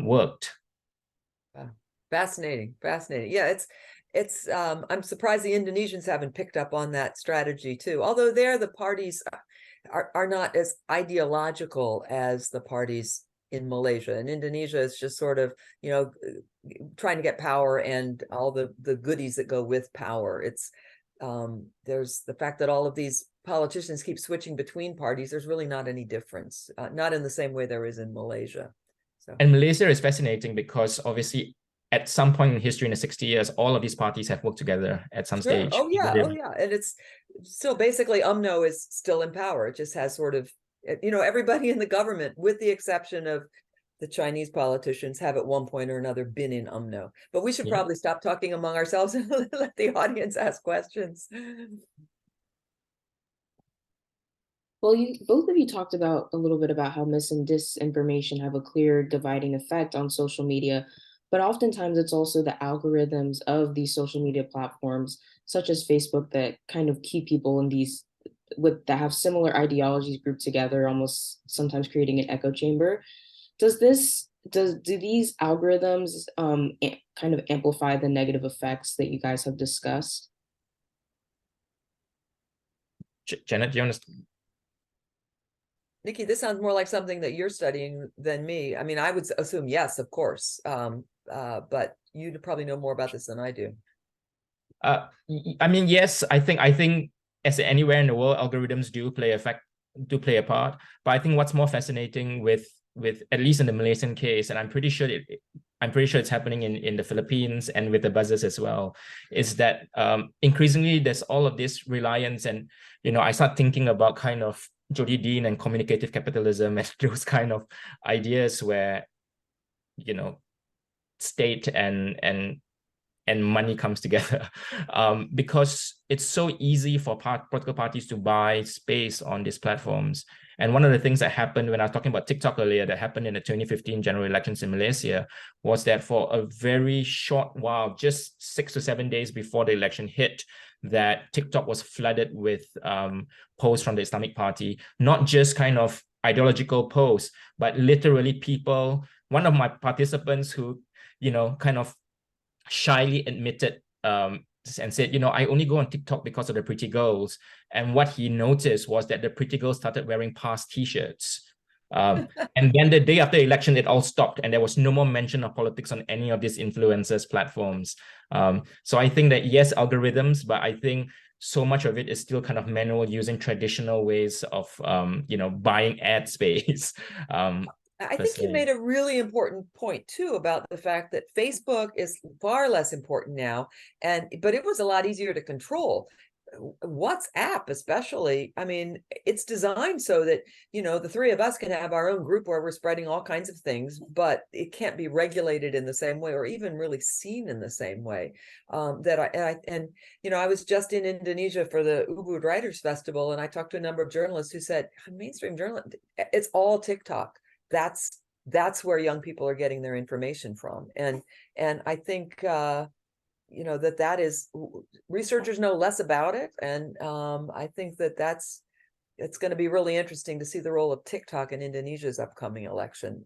worked. Fascinating. Yeah, it's I'm surprised the Indonesians haven't picked up on that strategy too. Although the parties are not as ideological as the parties in Malaysia. And Indonesia is just sort of, trying to get power and all the goodies that go with power. It's there's the fact that all of these politicians keep switching between parties. There's really not any difference, not in the same way there is in Malaysia. So. And Malaysia is fascinating because obviously at some point in history in the 60 years, all of these parties have worked together at some stage. Oh yeah. And it's still basically UMNO is still in power. It just has sort of, everybody in the government, with the exception of the Chinese politicians, have at one point or another been in UMNO. But we should probably stop talking among ourselves and let the audience ask questions. Well, both of you talked about a little bit about how mis and disinformation have a clear dividing effect on social media, but oftentimes it's also the algorithms of these social media platforms, such as Facebook, that kind of keep people in that have similar ideologies grouped together, almost sometimes creating an echo chamber. Do these algorithms kind of amplify the negative effects that you guys have discussed? Janet, do you want to? Nikki, this sounds more like something that you're studying than me. I mean, I would assume yes, of course. But you probably know more about this than I do. I mean, yes, I think as anywhere in the world, algorithms do play a part. But I think what's more fascinating with at least in the Malaysian case, and I'm pretty sure it's happening in the Philippines and with the buzzers as well, is that increasingly there's all of this reliance, and I start thinking about kind of Jody Dean and communicative capitalism and those kind of ideas where state and money comes together, because it's so easy for political parties to buy space on these platforms. And one of the things that happened when I was talking about TikTok earlier, that happened in the 2015 general elections in Malaysia, was that for a very short while, just 6 to 7 days before the election hit, that TikTok was flooded with posts from the Islamic Party, not just kind of ideological posts, but literally people. One of my participants who, kind of shyly admitted and said, I only go on TikTok because of the pretty girls. And what he noticed was that the pretty girls started wearing PAS t-shirts. And then the day after the election, it all stopped, and there was no more mention of politics on any of these influencers platforms. So I think that yes, algorithms, but I think so much of it is still kind of manual, using traditional ways of buying ad space. I think you made a really important point too about the fact that Facebook is far less important now, but it was a lot easier to control. WhatsApp especially, I mean, it's designed so that, the three of us can have our own group where we're spreading all kinds of things, but it can't be regulated in the same way or even really seen in the same way. I was just in Indonesia for the Ubud Writers Festival, and I talked to a number of journalists who said, mainstream journalism, it's all TikTok. That's where young people are getting their information from. And I think that is, researchers know less about it, and I think it's going to be really interesting to see the role of TikTok in Indonesia's upcoming election.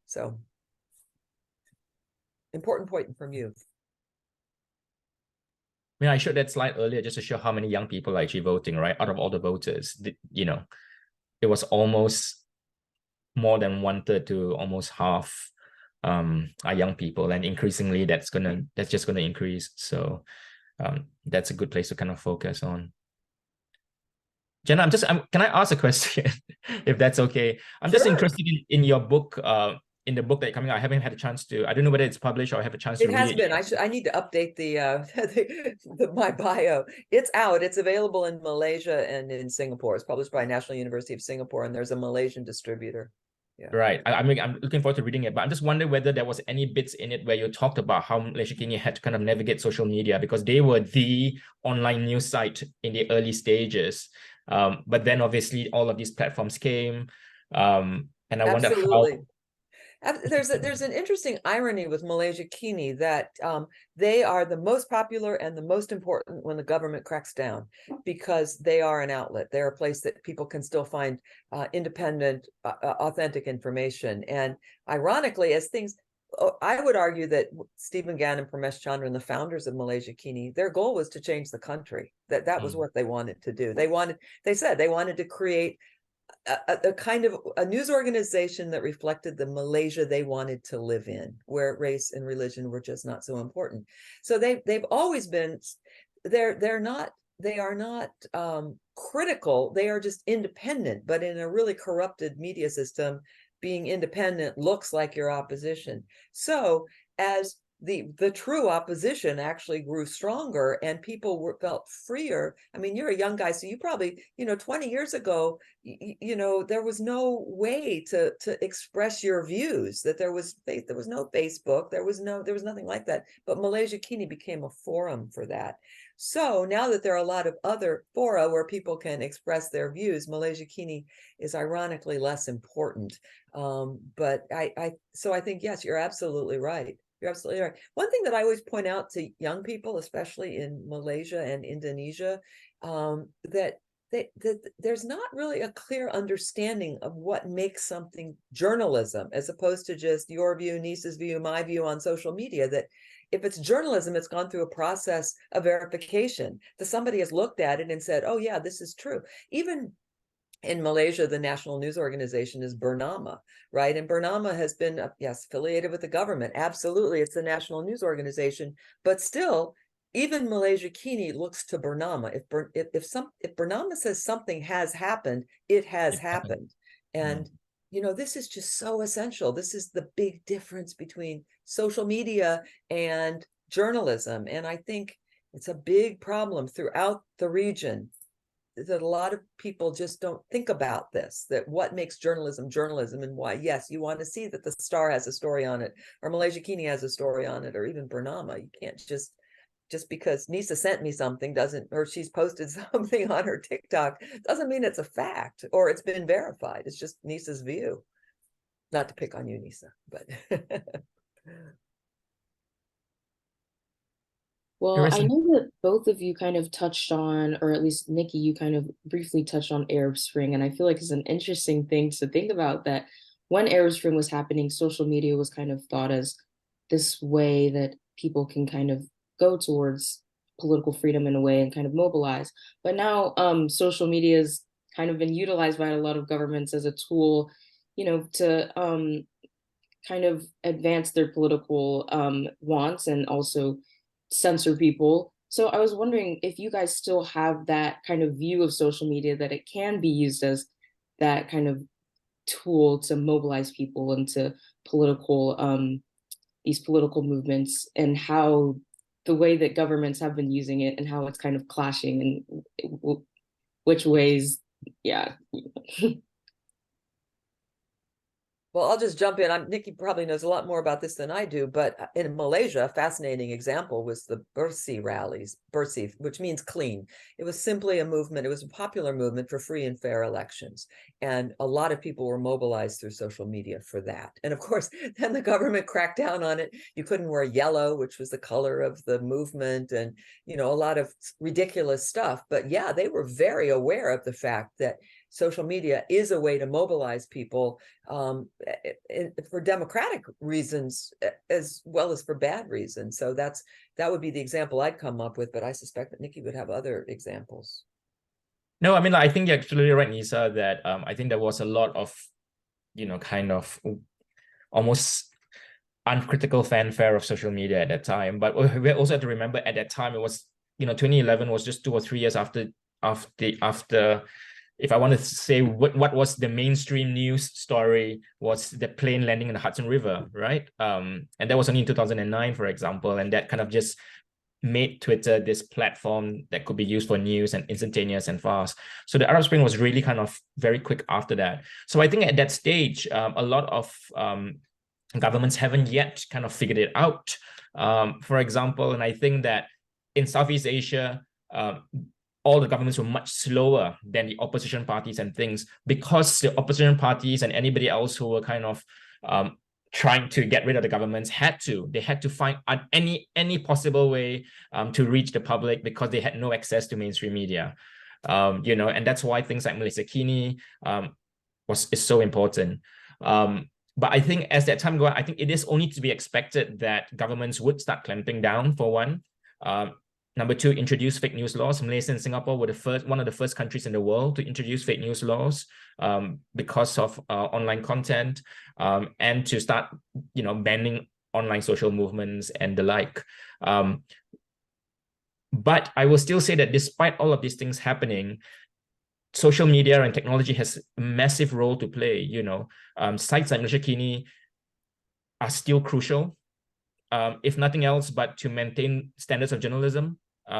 So important point from you. I mean, I showed that slide earlier just to show how many young people are actually voting, right? Out of all the voters, it was almost more than 1/3 to almost half are young people, and increasingly that's just gonna increase. So that's a good place to kind of focus on. Jenna, can I ask a question if that's okay? I'm just Sure. interested in your book, in the book that coming out. I haven't had a chance to, I don't know whether it's published or I have a chance to read it. It has been. I need to update my bio. It's out. It's available in Malaysia and in Singapore. It's published by National University of Singapore, and there's a Malaysian distributor. Yeah. Right. I'm looking forward to reading it, but I'm just wondering whether there was any bits in it where you talked about how Malaysia Kini had to kind of navigate social media, because they were the online news site in the early stages. But then obviously all of these platforms came, and I wonder how. There's an interesting irony with Malaysia Kini that they are the most popular and the most important when the government cracks down, because they are an outlet. They're a place that people can still find independent, authentic information. And ironically, I would argue that Stephen Gann and Pramesh Chandran, the founders of Malaysia Kini, their goal was to change the country. That was what they wanted to do. They said they wanted to create a kind of a news organization that reflected the Malaysia they wanted to live in, where race and religion were just not so important. So they've always been, they are not critical. They are just independent, but in a really corrupted media system, being independent looks like your opposition. So as the true opposition actually grew stronger and people felt freer. I mean, you're a young guy, so you probably, 20 years ago, there was no way to express your views, that there was no Facebook, there was nothing like that. But Malaysia Kini became a forum for that. So now that there are a lot of other fora where people can express their views, Malaysia Kini is ironically less important. But I think, yes, you're absolutely right. You're absolutely right. One thing that I always point out to young people, especially in Malaysia and Indonesia, that there's not really a clear understanding of what makes something journalism, as opposed to just your view, Nisa's view, my view on social media. That if it's journalism, it's gone through a process of verification, that somebody has looked at it and said, oh yeah, this is true. Even in Malaysia, the national news organization is Bernama, right? And Bernama has been, yes, affiliated with the government. Absolutely, it's the national news organization. But still, even Malaysia Kini looks to Bernama. If Bernama says something has happened, it has happened. And this is just so essential. This is the big difference between social media and journalism. And I think it's a big problem throughout the region, that a lot of people just don't think about this, that what makes journalism and why. Yes, you want to see that the Star has a story on it, or Malaysia Kini has a story on it, or even Bernama. You can't just because Nisa sent me something or she's posted something on her TikTok doesn't mean it's a fact or it's been verified. It's just Nisa's view. Not to pick on you, Nisa, but Well, I know that both of you kind of touched on, or at least Nikki, you kind of briefly touched on Arab Spring. And I feel like it's an interesting thing to think about, that when Arab Spring was happening, social media was kind of thought as this way that people can kind of go towards political freedom in a way and kind of mobilize. But now social media has kind of been utilized by a lot of governments as a tool, to kind of advance their political wants and also censor people. So I was wondering if you guys still have that kind of view of social media, that it can be used as that kind of tool to mobilize people into political these political movements, and how the way that governments have been using it and how it's kind of clashing and which ways, yeah. Well, I'll just jump in. Nikki probably knows a lot more about this than I do, but in Malaysia, a fascinating example was the Bersih rallies, Bersih, which means clean. It was simply a movement. It was a popular movement for free and fair elections. And a lot of people were mobilized through social media for that. And of course, then the government cracked down on it. You couldn't wear yellow, which was the color of the movement, and, you know, a lot of ridiculous stuff. But yeah, they were very aware of the fact that social media is a way to mobilize people for democratic reasons as well as for bad reasons. So that would be the example I'd come up with, but I suspect that Nikki would have other examples. No, I mean, I think you're absolutely right, Nisa, that I think there was a lot of, you know, kind of almost uncritical fanfare of social media at that time. But we also have to remember at that time, it was, you know, 2011 was just 2 or 3 years after if I want to say what was the mainstream news story, was the plane landing in the Hudson River, right? And that was only in 2009, for example, and that kind of just made Twitter this platform that could be used for news and instantaneous and fast. So the Arab Spring was really kind of very quick after that. So I think at that stage, a lot of governments haven't yet kind of figured it out. For example, and I think that in Southeast Asia, all the governments were much slower than the opposition parties and things, because the opposition parties and anybody else who were kind of trying to get rid of the governments had to find any possible way to reach the public, because they had no access to mainstream media. You know, and that's why things like Malaysia Kini is so important. But I think as that time goes on, I think it is only to be expected that governments would start clamping down, for one. Number two, introduce fake news laws. Malaysia and Singapore were one of the first countries in the world to introduce fake news laws because of online content, and to start, you know, banning online social movements and the like. But I will still say that despite all of these things happening, social media and technology has a massive role to play. You know, sites like Malaysia Kini are still crucial, if nothing else, but to maintain standards of journalism,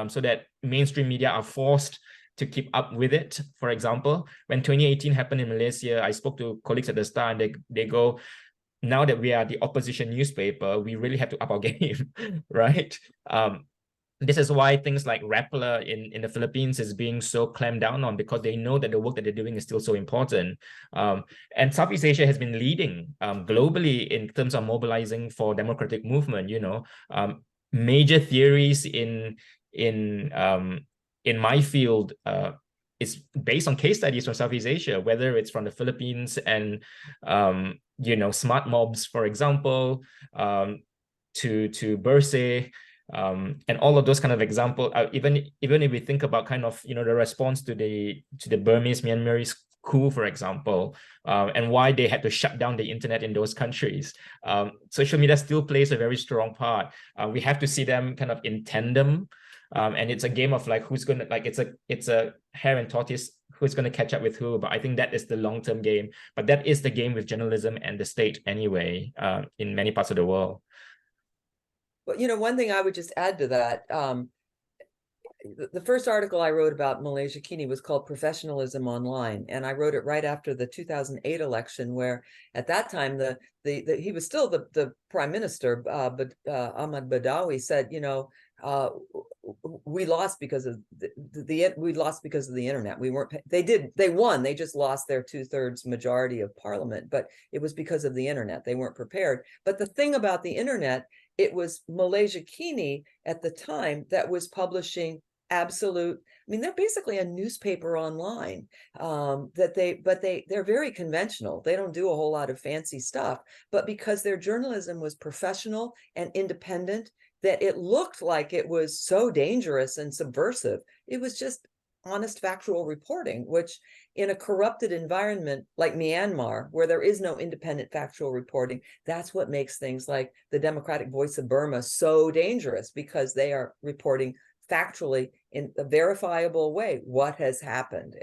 so that mainstream media are forced to keep up with it. For example, when 2018 happened in Malaysia, I spoke to colleagues at the Star, and they go, now that we are the opposition newspaper, we really have to up our game, right? This is why things like Rappler in the Philippines is being so clamped down on, because they know that the work that they're doing is still so important. And Southeast Asia has been leading globally in terms of mobilizing for democratic movement. You know, major theories in my field is based on case studies from Southeast Asia, whether it's from the Philippines and you know, smart mobs, for example, to Bersih. And all of those kind of examples, even if we think about kind of, you know, the response to the Burmese Myanmarese coup, for example, and why they had to shut down the internet in those countries, social media still plays a very strong part. We have to see them kind of in tandem, and it's a game of like who's gonna, like, it's a hare and tortoise, who's going to catch up with who. But I think that is the long-term game. But that is the game with journalism and the state anyway, in many parts of the world. Well, you know, one thing I would just add to that, the first article I wrote about Malaysia Kini was called Professionalism Online, and I wrote it right after the 2008 election, where at that time he was still the prime minister, but Ahmad Badawi said, you know, we lost because of we lost because of the internet. We weren't. They won. They just lost their 2/3 majority of parliament, but it was because of the internet. They weren't prepared. But the thing about the internet, it was Malaysia Kini at the time that was publishing absolute, I mean, they're basically a newspaper online, they're very conventional. They don't do a whole lot of fancy stuff, but because their journalism was professional and independent, that it looked like it was so dangerous and subversive. It was just honest, factual reporting, which in a corrupted environment like Myanmar, where there is no independent factual reporting, that's what makes things like the Democratic Voice of Burma so dangerous, because they are reporting factually in a verifiable way what has happened.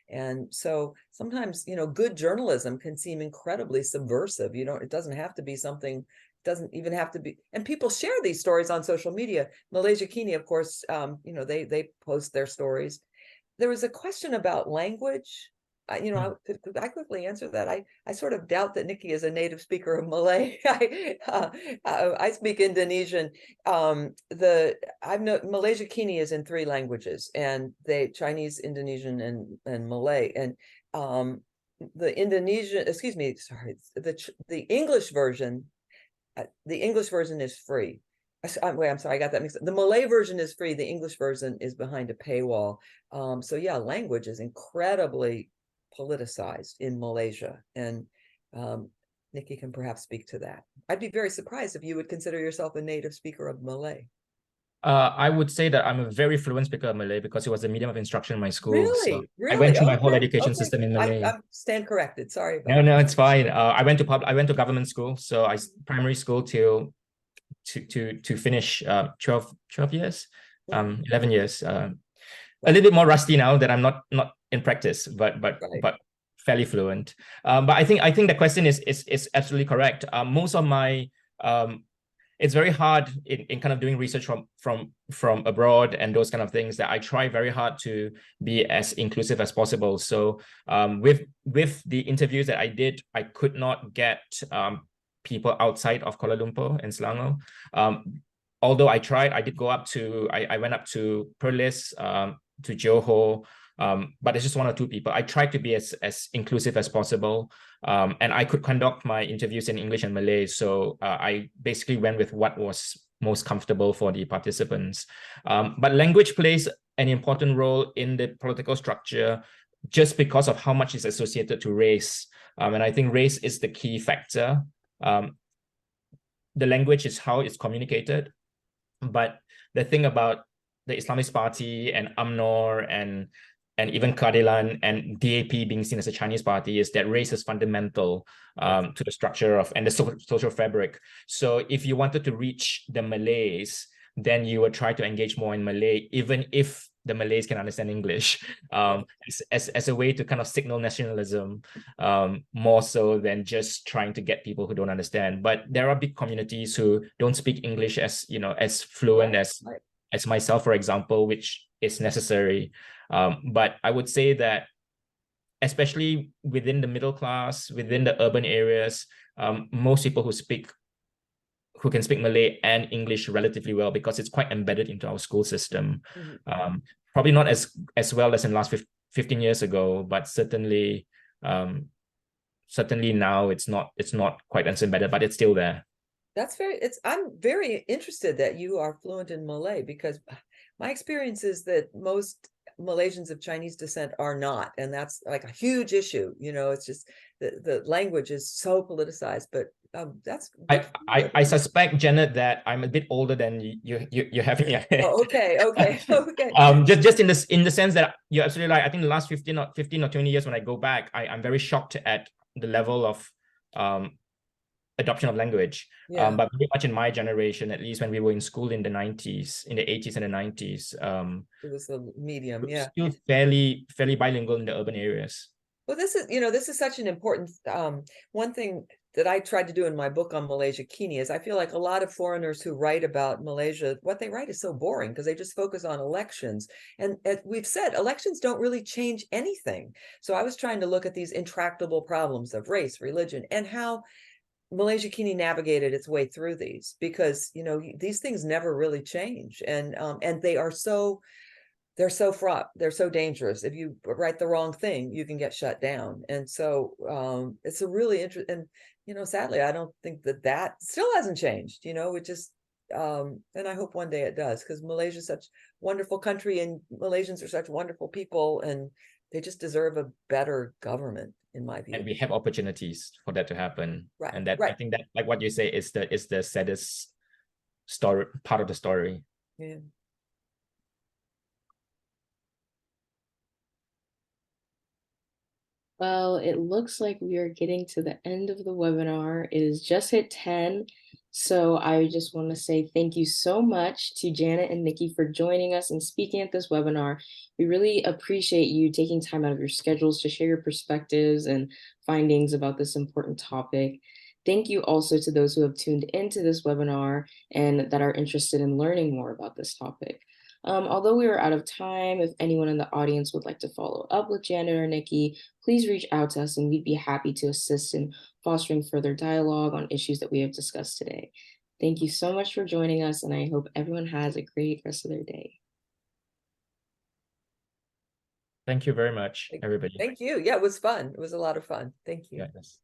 And so sometimes, you know, good journalism can seem incredibly subversive. It doesn't have to be something doesn't even have to be, and people share these stories on social media. Malaysia Kini, of course, you know, they post their stories. There was a question about language. You know, I quickly answer that. I sort of doubt that Nikki is a native speaker of Malay. I speak Indonesian. Malaysia Kini is in 3 languages, and Chinese, Indonesian, and Malay. And the Indonesian, excuse me, sorry, the English version. The English version is free. Wait, I'm sorry, I got that mixed up. The Malay version is free. The English version is behind a paywall. So yeah, language is incredibly politicized in Malaysia, and Nikki can perhaps speak to that. I'd be very surprised if you would consider yourself a native speaker of Malay. I would say that I'm a very fluent speaker of Malay because it was the medium of instruction in my school. Really? So Really? I went through my whole Okay, education okay. system in Malay. I stand corrected. Sorry about No, it's fine. I went to government school. So primary school to finish 12 years, 11 years. A little bit more rusty now that I'm not in practice, but fairly fluent. But I think the question is absolutely correct. Most of my it's very hard in kind of doing research from abroad and those kind of things, that I try very hard to be as inclusive as possible. So with the interviews that I did, I could not get people outside of Kuala Lumpur and Selangor. Although I tried, I went up to Perlis, to Johor, but it's just 1 or 2 people. I tried to be as inclusive as possible, and I could conduct my interviews in English and Malay. So I basically went with what was most comfortable for the participants. But language plays an important role in the political structure just because of how much is associated to race. And I think race is the key factor. The language is how it's communicated. But the thing about the Islamist Party and UMNOR and even Keadilan and DAP being seen as a Chinese party is that race is fundamental to the structure of and the social fabric. So if you wanted to reach the Malays, then you would try to engage more in Malay, even if the Malays can understand English, as a way to kind of signal nationalism, more so than just trying to get people who don't understand. But there are big communities who don't speak English as fluent as myself, for example, which is necessary. But I would say that, especially within the middle class, within the urban areas, most people who can speak Malay and English relatively well, because it's quite embedded into our school system. Probably not as well as in the last 15 years ago, but certainly now it's not quite as embedded, but it's still there. I'm very interested that you are fluent in Malay, because my experience is that most Malaysians of Chinese descent are not, and that's like a huge issue. You know, it's just the language is so politicized. But I suspect, Janet, that I'm a bit older than you have in your head. Oh, okay. Just in the sense that you're absolutely right. I think the last 15 or 20 years, when I go back, I'm very shocked at the level of adoption of language. But very much in my generation, at least when we were in school in the 90s, in the 80s and the 90s, it was a medium, still fairly bilingual in the urban areas. Well, this is such an important one thing that I tried to do in my book on Malaysia Kini is I feel like a lot of foreigners who write about Malaysia, what they write is so boring because they just focus on elections. And as we've said, elections don't really change anything. So I was trying to look at these intractable problems of race, religion, and how Malaysia Kini navigated its way through these, because, you know, these things never really change. And they're so fraught, they're so dangerous. If you write the wrong thing, you can get shut down. And so it's a really interesting, and, you know, sadly, I don't think that still hasn't changed, you know, it just, and I hope one day it does, because Malaysia is such a wonderful country and Malaysians are such wonderful people, and they just deserve a better government, in my view. And we have opportunities for that to happen. Right. And that, I think that, like what you say, is the saddest story, part of the story. Yeah. Well, it looks like we are getting to the end of the webinar. It has just hit 10. So I just want to say thank you so much to Janet and Nikki for joining us and speaking at this webinar. We really appreciate you taking time out of your schedules to share your perspectives and findings about this important topic. Thank you also to those who have tuned into this webinar and that are interested in learning more about this topic. Although we are out of time, if anyone in the audience would like to follow up with Janet or Nikki, please reach out to us and we'd be happy to assist in fostering further dialogue on issues that we have discussed today. Thank you so much for joining us, and I hope everyone has a great rest of their day. Thank you very much, everybody. Thank you. Yeah, it was fun. It was a lot of fun. Thank you. Yeah, yes.